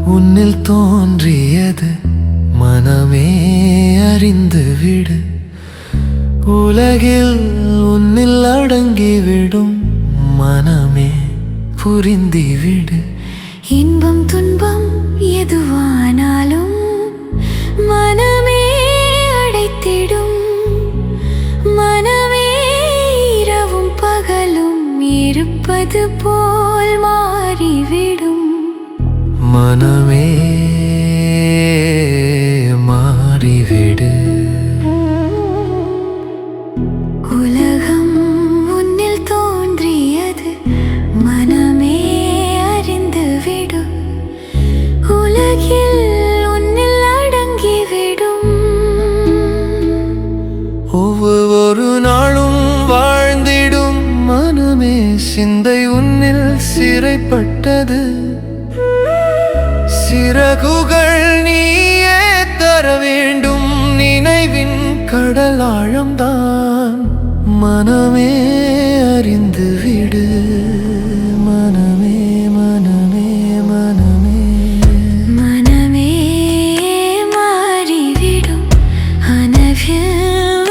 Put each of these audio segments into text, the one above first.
உன்னில் தோன்றியது மனமே அறிந்து விடு. உலகில் உன்னில் அடங்கிவிடும் மனமே புரிந்திவிடு. இன்பம் துன்பம் எதுவானாலும் மனமே அடைத்திடும். மனமே இரவும் பகலும் இருப்பது போல் மாறிவிடும். மனமே மாறிவிடு. உலகம் உன்னில் தோன்றியது மனமே அறிந்து விடு. உலகில் உன்னில் அடங்கிவிடும். ஒவ்வொரு நாளும் வாழ்ந்திடும் மனமே சிந்தை உன்னில் சிறைப்பட்டது. சிறகுகள் நீயே தர வேண்டும். நினைவின் கடல் ஆழம்தான் மனமே அறிந்து விடு. மனமே மனமே மனமே மனமே மாறிவிடும். கனவில்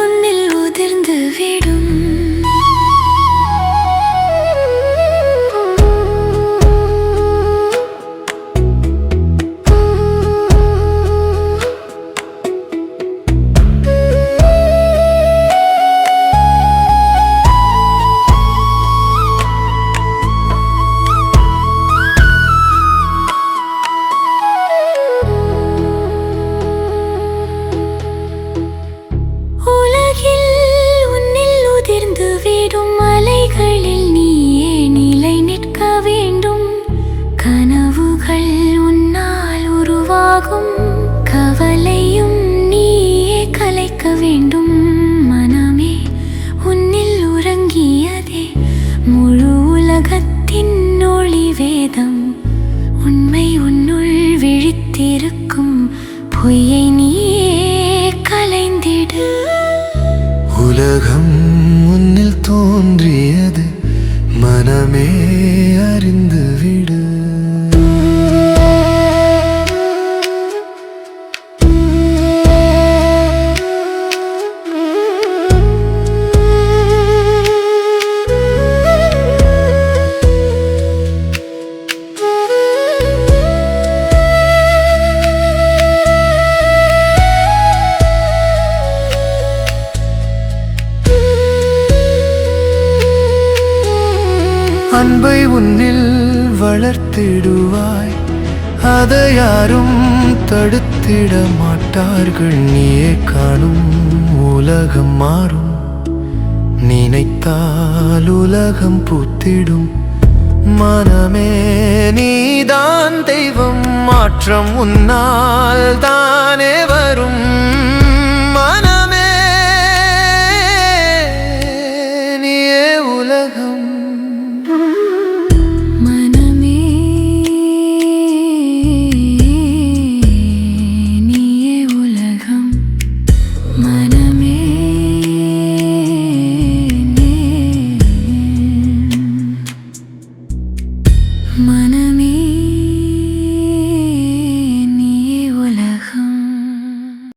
உன்னில் உதிர்ந்து விடும். மலைகளில் நீயே நிலை நிற்க வேண்டும். கனவுகள் உன்னால் உருவாகும். கவலையும் நீயே கலைக்க வேண்டும். மனமே உன்னில் உறங்கியதே முழு உலகத்தின் ஒளி வேதம். உண்மை உன்னுள் விழித்திருக்கும். பொய்யை நீயே கலைந்திடு. உலகம் உன்னில் தோன்றியது மனமே அறிந்து விடு. அன்பை உன்னில் வளர்த்திடுவாய். அதை யாரும் தடுத்திட மாட்டார்கள். நீயே காணும் உலகம் மாறும். நினைத்தால் உலகம் பூத்திடும். மனமே நீதான் தெய்வம். மாற்றம் உன்னால் தானே வரும்.